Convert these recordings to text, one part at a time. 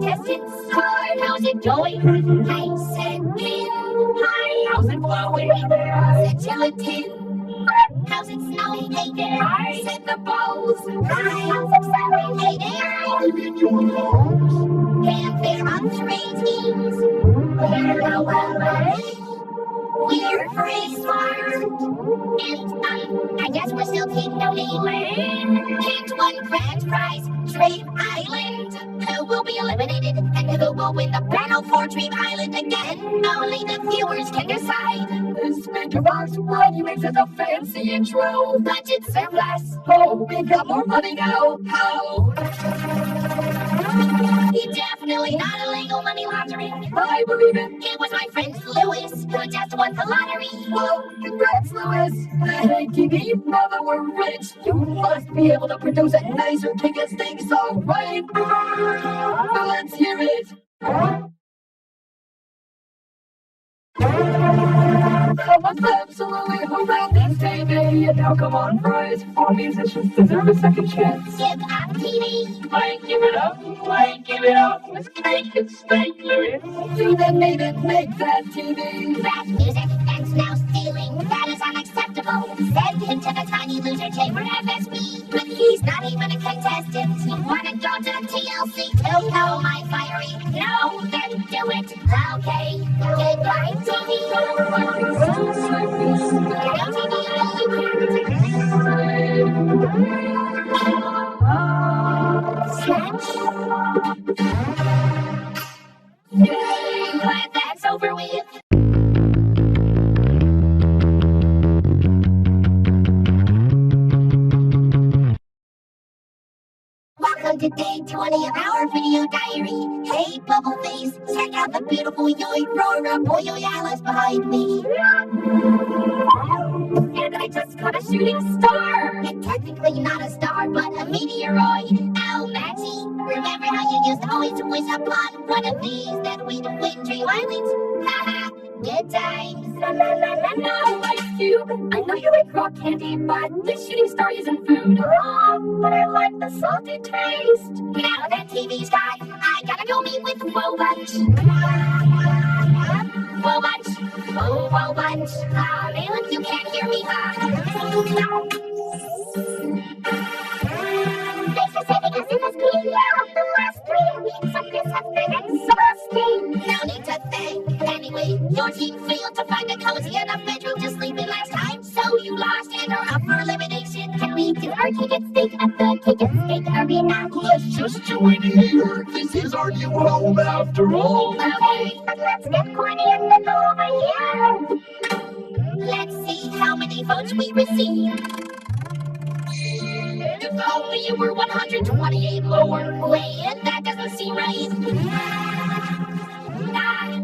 contestants. Hi, how's it going? Nice and thin. Hi, how's it blowing? Said gelatin. How's it snowing? Hey there. Hi. Said the balls. Hi, how's it snowing? Hey there. Fanfare on 3 teams. We're pretty smart. And I guess we're still Team No Name. Hint 1 grand prize, Dream Island. Who will be eliminated and who will win the battle for Dream Island again? Only the viewers can decide. This speaker box already makes it a fancy intro. Budget surplus. Oh, we got more money now. How? Definitely not illegal money laundering. I believe it. It was my friend Lewis who just won the lottery. Well, congrats, Lewis. Hey, TV, now that we're rich, you must be able to produce a nicer ticket thing, so right? Let's hear it. That was absolutely horrendous, baby. And now come on, boys. All musicians deserve a second chance. Give up, TV. Like, give it up. Like, give it up. Let's make it stay Lewis. You that made it make that TV. Rap music and now stealing. That is unacceptable. Send him to the tiny loser chamber FSB. But he's not even a contestant. You wanna go to TLC too? No, my fiery. No, then do it. Okay. Goodbye, TV. Glad that's over with. Welcome to day 20 of our video diary. Hey, Bubbleface, check out the beautiful Yoy Rora Boyoy Alice behind me. And I just got a shooting star. And technically not a star, but a meteoroid. Ow, Matty. Remember how you used to always wish upon one of these that we'd win Dream Islands? Haha, good times. No, Ice Cube. I know you like rock candy, but this shooting star isn't food. Oh, but I like the salty taste. Now that TV's gone, I gotta go meet with Wobunch. Wobunch. Oh, Wobunch. Aw, man, you can't hear me, huh? Thanks for saving us in this video. The last 3 weeks of this have been exhausting. No need to thank. Anyway, your team failed to find a cozy enough bedroom to sleep in last time, so you lost and are up for elimination. Can we do our ticket stake at the ticket stake arena? Let's just join here. This is our new home after all. Okay, but let's get corny and go over here. Let's see how many votes we receive. If only you were 128 lower. Wait, that doesn't seem right.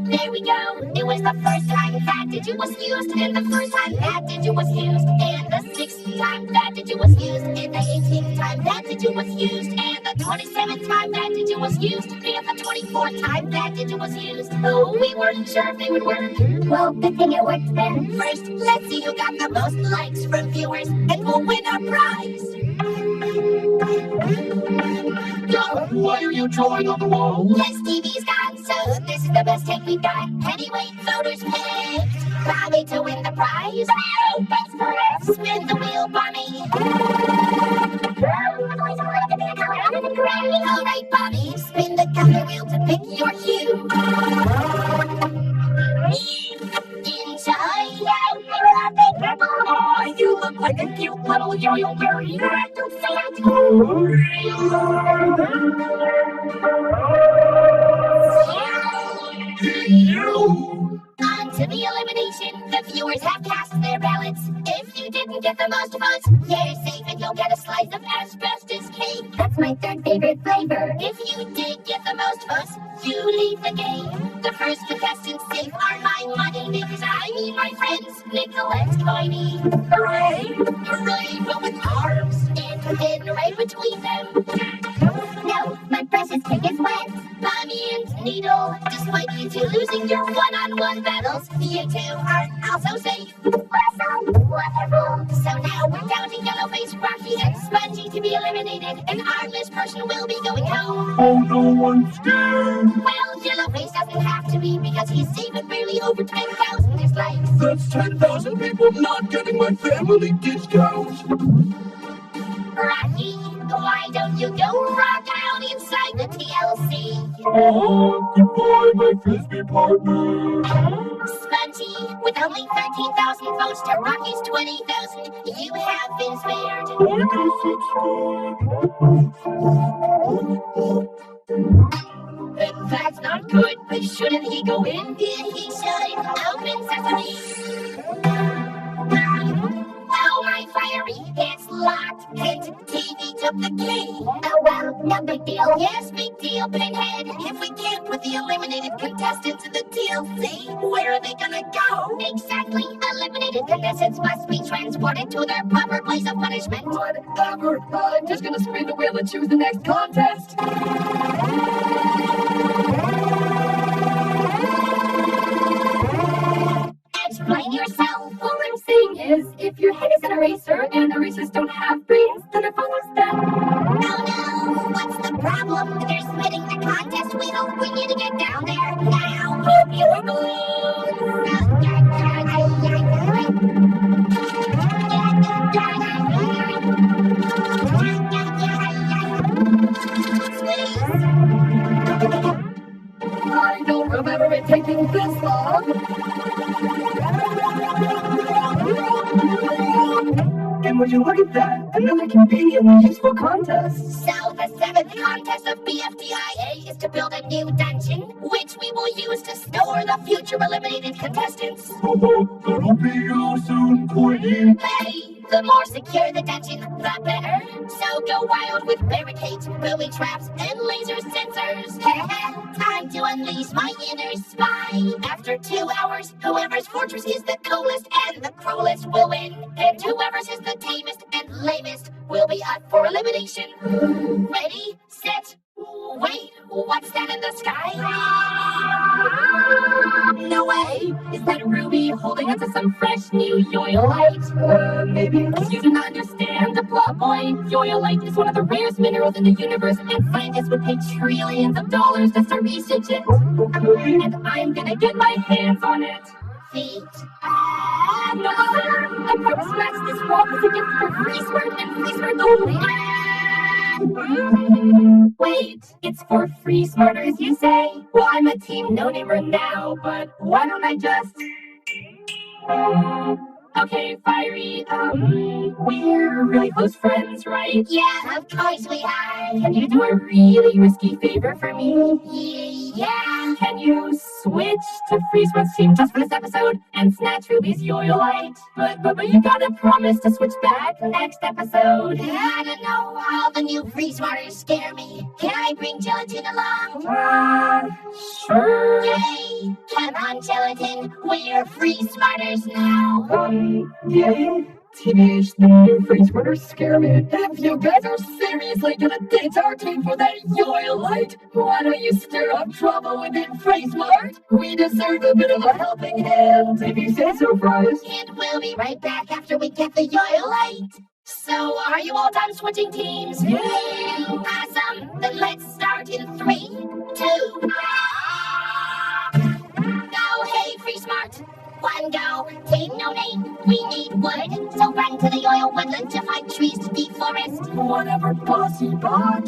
There we go. It was the first time that digit was used, and the first time that digit was used, and the 6th time that digit was used, and the 18th time that digit was used, and the 27th time that digit was used, and the 24th time that digit was used. Oh, we weren't sure if they would work. Well, good thing it worked then. First, let's see who got the most likes from viewers, and we'll win our prize. Why are you drawing on the wall? Yes, TV's gone, so this is the best take we've got. Anyway, voters picked Bobby to win the prize. Oh, thanks for it. Spin the wheel, Bobby. Alright, Bobby, spin the color wheel to pick your hue. Enjoy. Oh, you look like a cute little yo-yo berry. Don't say I On to the elimination. The viewers have cast their ballots. If you didn't get the most votes, you're safe and you'll get a slice of asbestos cake. That's my 3rd favorite flavor. If you did get the most votes, you leave the game. The first contestants safe are my money makers. I mean my friends, Nicolette's Coiny. Hooray! Hooray, but with arms. And hidden right between them. No, my precious cake is wet. Mommy and Needle, despite you two losing your one-on-one battles, you two are also safe. Awesome! Wonderful. So now we're down to Yellowface, Rocky, and Spongy to be eliminated. An armless person will be going home. Oh no, I'm scared. Well, Yellowface doesn't have to be because he's saving barely over 10,000 dislikes. That's 10,000 people not getting my family discounts. Rocky, why don't you go rock out inside the TLC? Oh, goodbye, my frisbee partner. Spongy, with only 13,000 votes to Rocky's 20,000, you have been spared. I guess it's good. That's not good, but shouldn't he go in? Yeah, he should. Open sesame. Oh, my fiery, it's locked. And TV took the key. Oh, well, no big deal. Yes, big deal, Pinhead. If we can't put the eliminated contestants in the TLC, where are they gonna go? Exactly. Eliminated contestants must be transported to their proper place of punishment. Whatever. I'm just gonna spin the wheel and choose the next contest. Explain yourself. All I'm saying is, if your head is an eraser and erasers don't have brains, then it follows that. Oh no, what's the problem? They're spinning the contest wheel. We need to get down there now. Popular I don't remember it taking this long. And would you look at that? Another conveniently useful contest. So the 7th contest of BFDIA is to build a new dungeon, which we will use to store the future eliminated contestants. Oh, that'll be you soon, Queen. Hey, the more secure the dungeon, the better. So go wild with barricades, booby traps, and laser sensors. Time to unleash my inner spy. After 2 hours, whoever's fortress is the coolest and the cruelest will win. And whoever's is the tamest and lamest will be up for elimination. Ready, set, wait, what's that in the sky? No way! Is that Ruby holding onto some fresh new yoyolite? Maybe. You do not understand the plot point. Yoyolite is one of the rarest minerals in the universe, and scientists would pay trillions of dollars to start research it. Okay. And I'm gonna get my hands on it. Feet. No, I promise to match this wall as a gift for free smart and free smart only. Wait, it's for free smarters, you say? Well, I'm a team no-namer now, but why don't I just... Okay, Fiery, we're really close friends, right? Yeah, of course we are. Can you do a really risky favor for me? Yeah. Can you switch to Free Smart's team just for this episode and snatch Ruby's yoyolite? But you gotta promise to switch back next episode. I don't know, all the new Free Smarters scare me. Can I bring Gelatin along? Sure. Yay! Come on, Gelatin, we're Free Smarters now. Yay. Teenage, the new free smarters scare me. If you guys are seriously gonna ditch our team for that yoyolite, why don't you stir up trouble within Free Smart? We deserve a bit of a helping hand, if you say so, Fries. And we'll be right back after we get the yoyolite. So, are you all done switching teams? Yeah. Awesome! Then let's start in 3, 2... Go, hey, Free Smart! 1 go, team no name, we need wood, so run to the oil woodland to find trees to deforest. Whatever, bossy bot.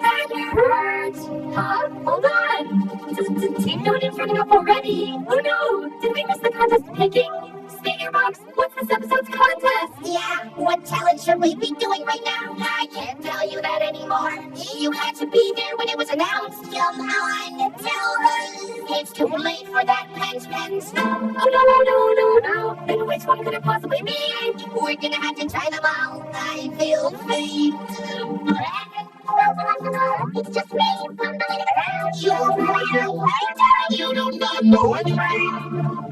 That hurts! Huh? Hold on! Does team no name's running up already? Oh no! Did we miss the contest picking? Speaker box, what's this episode's contest? Yeah, what challenge should we be doing right now? I can't tell you that anymore. You had to be there when it was announced. Come on, tell us. It's too late for that, Pens. Oh no. Then which one could it possibly be? We're gonna have to try them all. I feel faint. It's just me fumbling around. You do not know anything.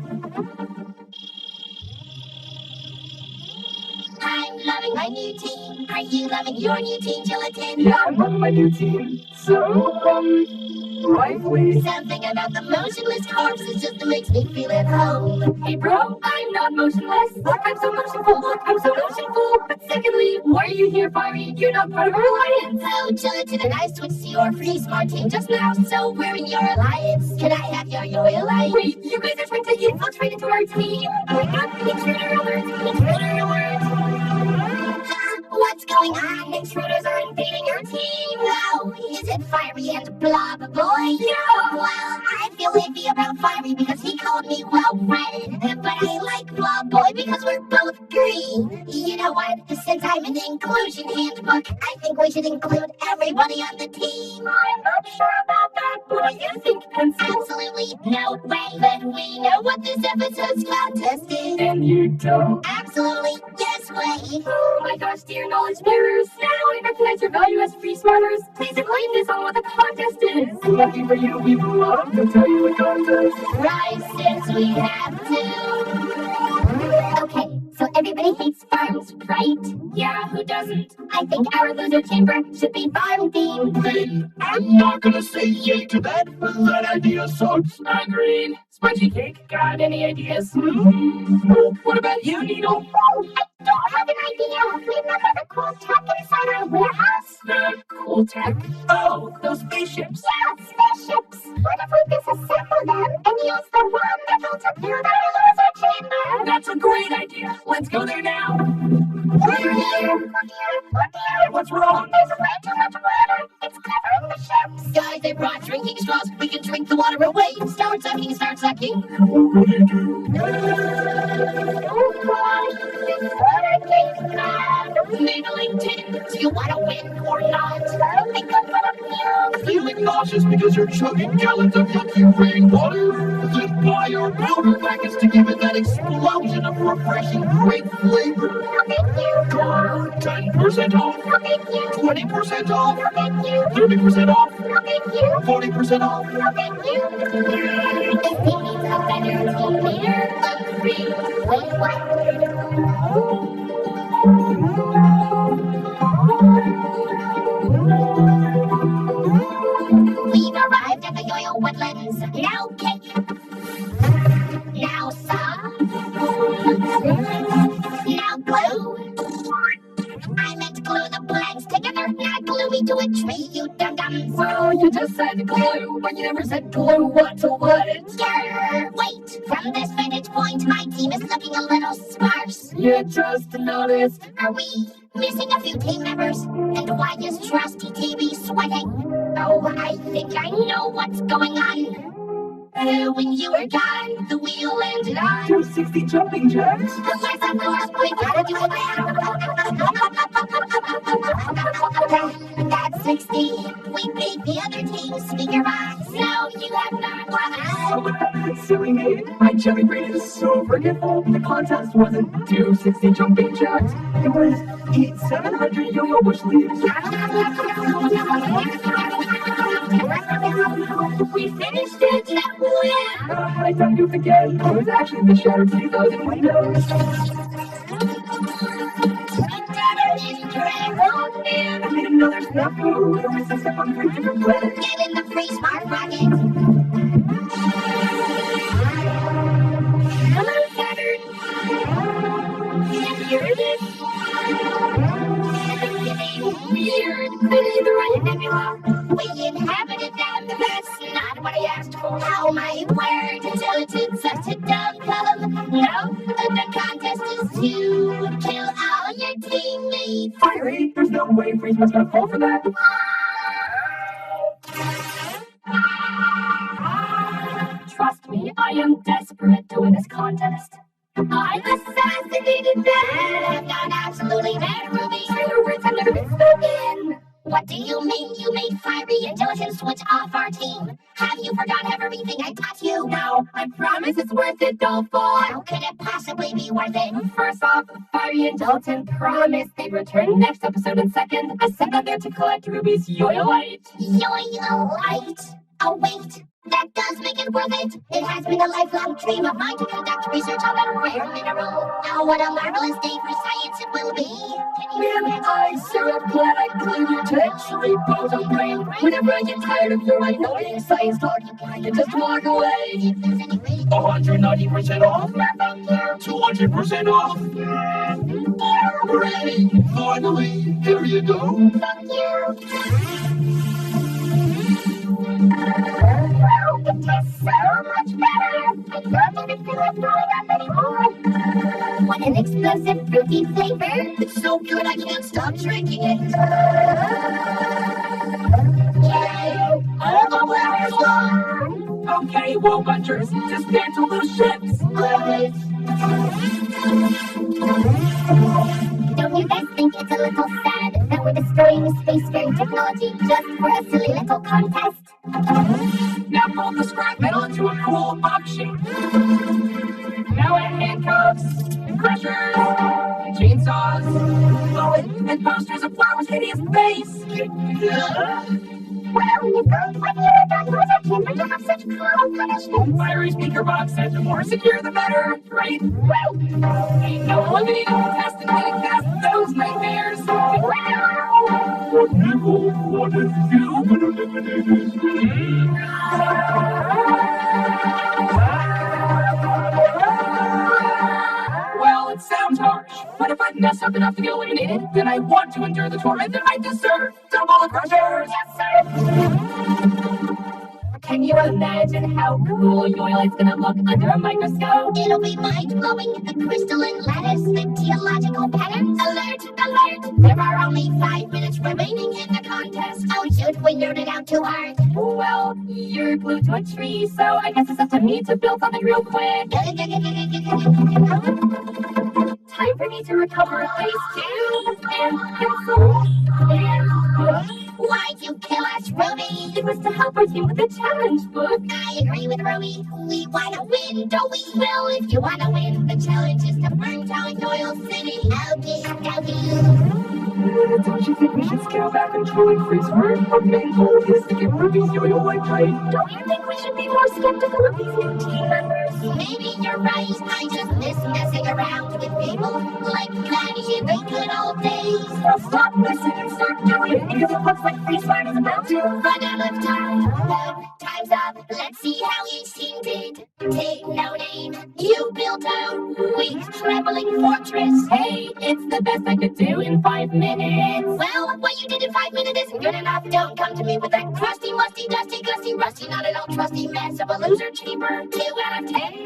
I'm loving my new team. Are you loving your new team, Gelatin? Yeah, I'm on my new team. So, lively. Something about the motionless corpses just makes me feel at home. Hey bro, I'm not motionless. Look, I'm so motionful. Look, I'm so motionful. But secondly, why are you here, Fiery? You're not part of our alliance. So, Gelatin and I switched to your free smart team just now, so we're in your alliance. Can I have your loyal light? Wait, you guys are trying to infiltrate into our team? Oh my god, intruder alert! Intruder alert! What's going on? Intruders are invading our team. Oh, is it Fiery and Blob Boy? Yeah. Well, I feel iffy about Fiery because he called me red, but I like Blob Boy because we're both green. You know what? Since I'm an inclusion handbook, I think we should include everybody on the team. I'm not sure about that. What do you think, Pencil? Absolutely no way, but we know what this episode's contest is. And you don't. Absolutely yes way. Oh my gosh, dear knowledge bearers. Now I recognize your value as free smarters. Please enlighten us on what the contest is. Lucky for you, we will love to tell you the contest. Right, since we have to. Okay, so everybody hates farms, right? Yeah, who doesn't? I think our loser chamber should be farm themed. I'm not gonna say yay to that. That idea sucks. Agreed. Spongy Cake, got any ideas? What about you, Needle? I don't have an idea. We've never had a cool tech inside our warehouse. Cool tech? Oh, those spaceships. Yeah, spaceships. What if we disassemble them and use the one metal to build our loser chamber? That's a great idea. Let's go there now. What's wrong? There's way too much water. It's covering the ships. Guys, they brought drinking straws. We can drink the water away. Start sucking, start sucking. What do you do? Oh boy, this water tastes bad. Enabling 10. Do you want to win or not? I think I'm gonna puke. Feeling nauseous because you're chugging gallons of yucky rainwater? Then buy your powder packets to give it that explosion of refreshing grape flavor. Thank you. 10% off. Thank you. 20% off. Thank you. 30% off. Thank you. 40% off. Thank you. If he needs a better team leader, agree. Wait, what? We've arrived at the Yoyo Woodlands. Now cake. Now saw. Now glue. I meant to glue the blanks together, not glue me to a tree, you dum-dums. Well, you just said glue, but you never said glue what to what. Grr, wait, from this vantage point, my team is looking a little sparse. You just noticed. Are we missing a few team members? And why is Trusty TV sweating? Oh, I think I know what's going on. When you were gone, the wheel landed on 260 jumping jacks. Yes, of course, we gotta do it now. That's 60. We beat the other team's finger box. No, you have not. Oh, silly me. My jelly brain is so forgetful. The contest wasn't 260 jumping jacks. It was eat 700 yo-yo bush leaves. We finished it. I done goof again. It was actually the shattered 2000 windows. Oh man, I made another snafu. It was a step on 3 different planets. get in the free smart rocket. Hello, Saturn. And here it is. Weird, pretty the right nebula. We inhabited them. That's not what I asked for. Oh my word, Gelatin's such a dumb cum. No, the contest is to kill all your teammates. Fiery, there's no way Freeze must gonna fall for that. Trust me, I am desperate to win this contest. I assassinated them! I've gone absolutely mad, Ruby. Your words have never been spoken. What do you mean you made Fiery and Gelatin switch off our team? Have you forgot everything I taught you? No, I promise it's worth it, Dollful. How could it possibly be worth it? First off, Fiery and Gelatin promised they'd return next episode, and second, I sent them there to collect Ruby's Yoyo Light. Yoyo light. Oh wait, That does make it worth it. It has been a lifelong dream of mine to conduct research on that rare mineral. Oh, what a marvelous day for science it will be. Man, I sure am glad I glued you to entry bottom brain. Whenever I get tired of your annoying science talk, I can just walk away. If there's any way 190% off, 200% off. Hooray! Finally, here you go. thank you. It tastes so much better. I can't even feel like throwing up anymore. What an explosive fruity flavor. It's so good I can't stop drinking it. Yay! All the way is gone. Okay, woe bunchers, dismantle those ships. Great. Don't you guys think it's a little sad that we're destroying spacefaring technology just for a silly little contest? Now mold the scrap metal into a cool box shape. Now add handcuffs, and crushers, and chainsaws, and posters of Flower's hideous face. Well, you don't want your advisors to have such cruel punishments. Fiery speaker box said the more secure the better, right? Well, Ain't no eliminating the test and getting past those nightmares. What people wanted you but eliminated. Well, it sounds harsh, but if I mess up enough to get eliminated, then I want to endure the torment that I deserve. Double the crushers! yes, sir. Can you imagine how cool Yoil is gonna look under a microscope? It'll be mind-blowing. The crystalline lattice, the geological patterns. Alert, alert! There are only 5 minutes remaining in the contest. Oh, shoot, we nerded out too hard. Well, you're glued to a tree, so I guess it's up to me to build something real quick. Time for me to recover a ice cube and pencil and Why'd you kill us, Ruby? it was to help our team with the challenge book. I agree with Ruby. We wanna win, don't we? Well, if you wanna win, the challenge is to burn down Doyle City. Okay, okay. Don't you think we should scale back and truly freeze her? Our main goal is to get Ruby's Yoil like right. Don't you think we should be more skeptical of these new team members? Maybe you're right. I just miss messing around with people like Gladys in the good old days. Now stop messing and start doing it because it looks like Freeze Line is about to Run out of time. Well, time's up. Let's see how each team did. Take no name. You built a weak, trembling fortress. Hey, it's the best I could do in 5 minutes. Well, what you did in 5 minutes isn't good enough. Don't come to me with that crusty, musty, dusty, gusty, rusty, not at all trusty mess of a loser chamber. 2 out of 10.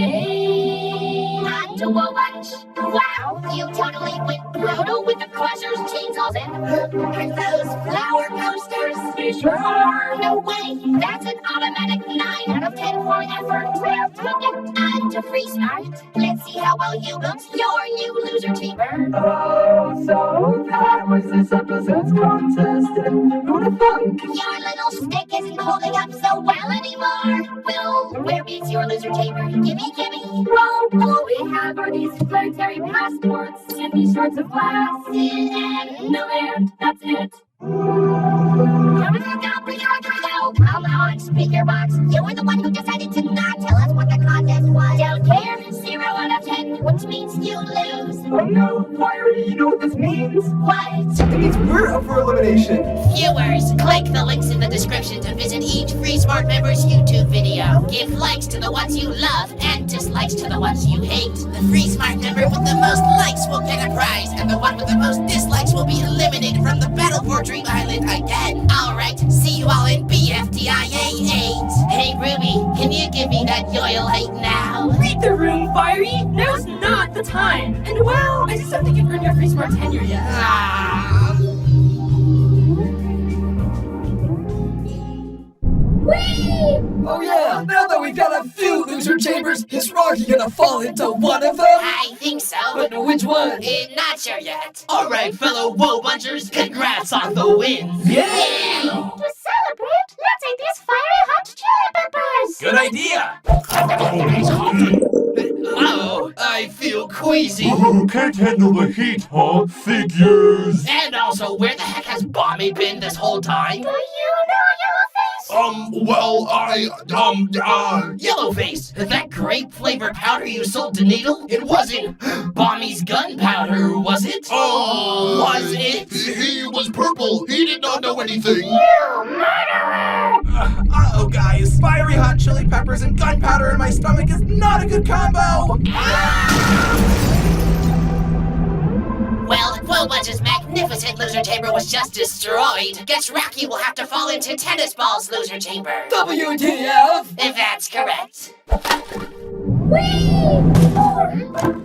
Okay. On to a lunch. Wow, you totally went brutal with the crushers, chainsaws, and those flower posters. They sure are. No way, that's an automatic 9 out of 10 for effort. Well, take it on to free start. Let's see how well you built your new loser chamber. Oh, so that was this episode's contest. Who'd have thunk? Your little stick isn't holding up so well anymore. Well, where is your loser chamber? Gimme, gimme. Well, all we have are these planetary passports and these shards of glass. And No, and that's it. Come on, speaker box. You were the one who decided to not tell us what the contest was. Don't care. 0 out of 10, which means you lose. Oh no, Fiery, you know what this means? What? It means we're up for elimination. Viewers, click the links in the description to visit each Free Smart member's YouTube video. Give likes to the ones you love and dislikes to the ones you hate. The Free Smart member with the most likes will get a prize, and the one with the most dislikes will be eliminated from the battle for Dream Island again. Alright, see you all in BFDIA 8. Hey Ruby, can you give me that Yoil 8 now? Read the room, Fiery. Now's not the time. And well, I just don't think you've earned your Free Smart tenure yet. Ah. Oh yeah, now that we've got a few loser chambers, is Rocky gonna fall into one of them? I think so. But which one? Not sure yet. Alright, fellow Woe Bunchers, congrats on the win. Yeah! To celebrate, let's eat these fiery hot chili peppers. Good idea! Oh, I feel queasy. Can't handle the heat, huh? Figures! And also, where the heck has Bommy been this whole time? Do you know Yellowface, that grape-flavored powder you sold to Needle? It wasn't Bommy's gunpowder, was it? Oh, Was it? He was purple. He did not know anything. Uh-oh, guys. Fiery hot chili peppers and gunpowder in my stomach is not a good combo. Well, Quillbudge's magnificent loser chamber was just destroyed. Guess Rocky will have to fall into Tennis Ball's loser chamber. WTF? If that's correct. Whee!